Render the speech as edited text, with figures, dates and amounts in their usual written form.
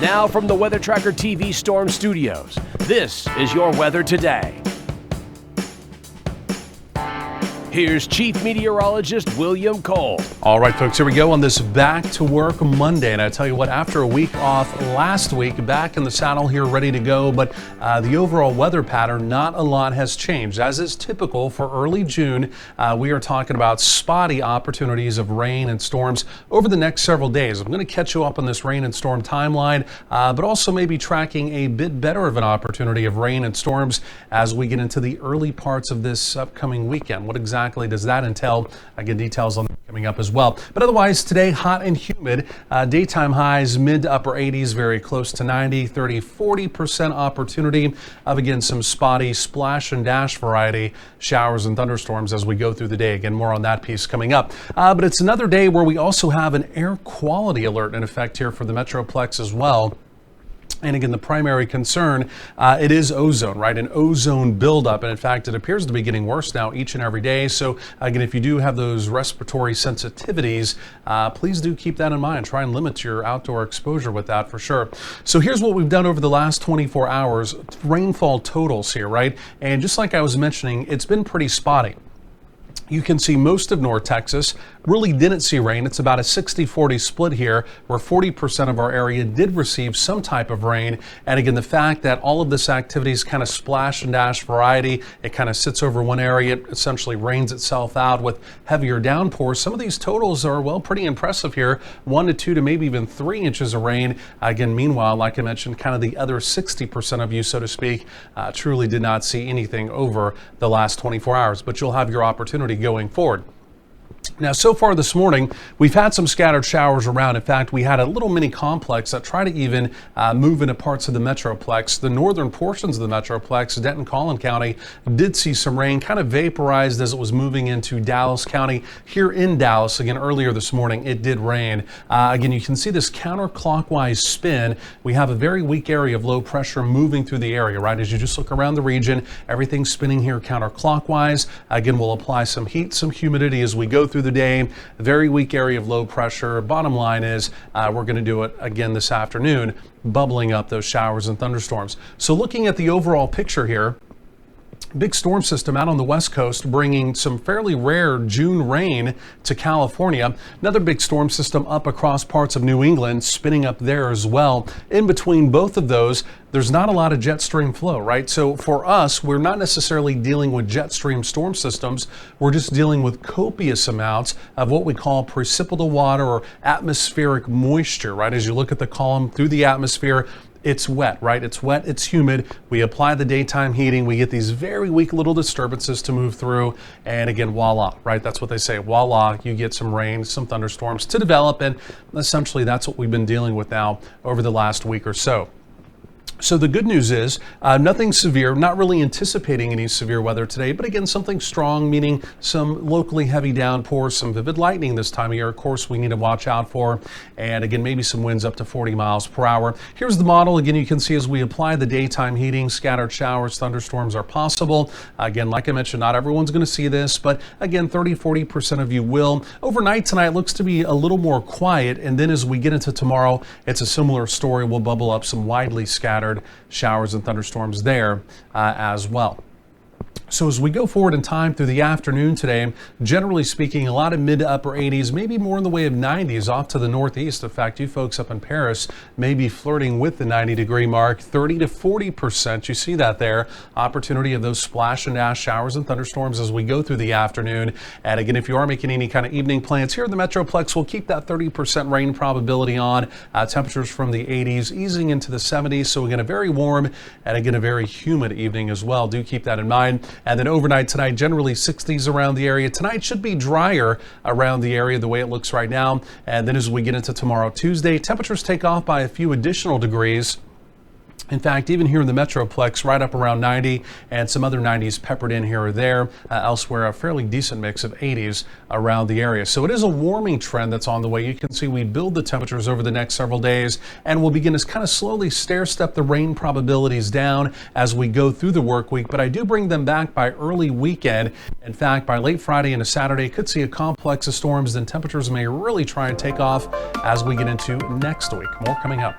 Now from the Weather Tracker TV Storm Studios, this is your weather today. Here's Chief Meteorologist William Cole. All right, folks, here we go on this Back to Work Monday. And I tell you what, after a week off last week, back in the saddle here, ready to go. But the overall weather pattern, not a lot has changed. As is typical for early June, we are talking about spotty opportunities of rain and storms over the next several days. I'm going to catch you up on this rain and storm timeline, but also maybe tracking a bit better of an opportunity of rain and storms as we get into the early parts of this upcoming weekend. What exactly does that entail? I get details on that coming up as well. But otherwise, today, hot and humid. Daytime highs mid to upper 80s, very close to 90, 30, 40% opportunity of, again, some spotty splash and dash variety showers and thunderstorms as we go through the day. Again, more on that piece coming up. But it's another day where we also have an air quality alert in effect here for the Metroplex as well. And again, the primary concern, it is ozone, right? An ozone buildup. And in fact, it appears to be getting worse now each and every day. So again, if you do have those respiratory sensitivities, please do keep that in mind. Try and limit your outdoor exposure with that for sure. So here's what we've done over the last 24 hours, rainfall totals here, right? And just like I was mentioning, it's been pretty spotty. You can see most of North Texas really didn't see rain. It's about a 60-40 split here, where 40% of our area did receive some type of rain. And again, the fact that all of this activity is kind of splash and dash variety, it kind of sits over one area, it essentially rains itself out with heavier downpours. Some of these totals are, well, pretty impressive here. 1 to 2 to maybe even 3 inches of rain. Again, meanwhile, like I mentioned, kind of the other 60% of you, so to speak, truly did not see anything over the last 24 hours. But you'll have your opportunity going forward. Now, so far this morning, we've had some scattered showers around. In fact, we had a little mini complex that tried to even move into parts of the Metroplex. The northern portions of the Metroplex, Denton-Collin County, did see some rain, kind of vaporized as it was moving into Dallas County. Here in Dallas, again, earlier this morning, it did rain. Again, you can see this counterclockwise spin. We have a very weak area of low pressure moving through the area, right? As you just look around the region, everything's spinning here counterclockwise. Again, we'll apply some heat, some humidity as we go through the day. A very weak area of low pressure. Bottom line is we're going to do it again this afternoon, bubbling up those showers and thunderstorms. So looking at the overall picture here, big storm system out on the west coast bringing some fairly rare June rain to California. Another big storm system up across parts of New England, spinning up there as well. In between both of those, there's not a lot of jet stream flow, right? So for us, we're not necessarily dealing with jet stream storm systems. We're just dealing with copious amounts of what we call precipitable water or atmospheric moisture, right? As you look at the column through the atmosphere, it's wet, right? It's wet, it's humid. We apply the daytime heating. We get these very weak little disturbances to move through. And again, voila, right? That's what they say. Voila, you get some rain, some thunderstorms to develop. And essentially, that's what we've been dealing with now over the last week or so. So the good news is nothing severe, not really anticipating any severe weather today, but again, something strong, meaning some locally heavy downpours, some vivid lightning this time of year, of course, we need to watch out for. And again, maybe some winds up to 40 miles per hour. Here's the model. Again, you can see as we apply the daytime heating, scattered showers, thunderstorms are possible. Again, like I mentioned, not everyone's going to see this, but again, 30-40% of you will. Overnight tonight looks to be a little more quiet. And then as we get into tomorrow, it's a similar story. We'll bubble up some widely scattered showers and thunderstorms there as well. So as we go forward in time through the afternoon today, generally speaking, a lot of mid to upper 80s, maybe more in the way of 90s off to the northeast. In fact, you folks up in Paris may be flirting with the 90-degree mark, 30 to 40%. You see that there. Opportunity of those splash and dash showers and thunderstorms as we go through the afternoon. And again, if you are making any kind of evening plans here in the Metroplex, we'll keep that 30% rain probability on. Temperatures from the 80s easing into the 70s. So again, a very warm and again, a very humid evening as well. Do keep that in mind. And then overnight tonight, generally 60s around the area. Tonight should be drier around the area the way it looks right now. And then as we get into tomorrow, Tuesday, temperatures take off by a few additional degrees. In fact, even here in the Metroplex, right up around 90 and some other 90s peppered in here or there. Elsewhere, a fairly decent mix of 80s around the area. So it is a warming trend that's on the way. You can see we build the temperatures over the next several days, and we'll begin to kind of slowly stair-step the rain probabilities down as we go through the work week. But I do bring them back by early weekend. In fact, by late Friday into Saturday, could see a complex of storms. Then temperatures may really try and take off as we get into next week. More coming up.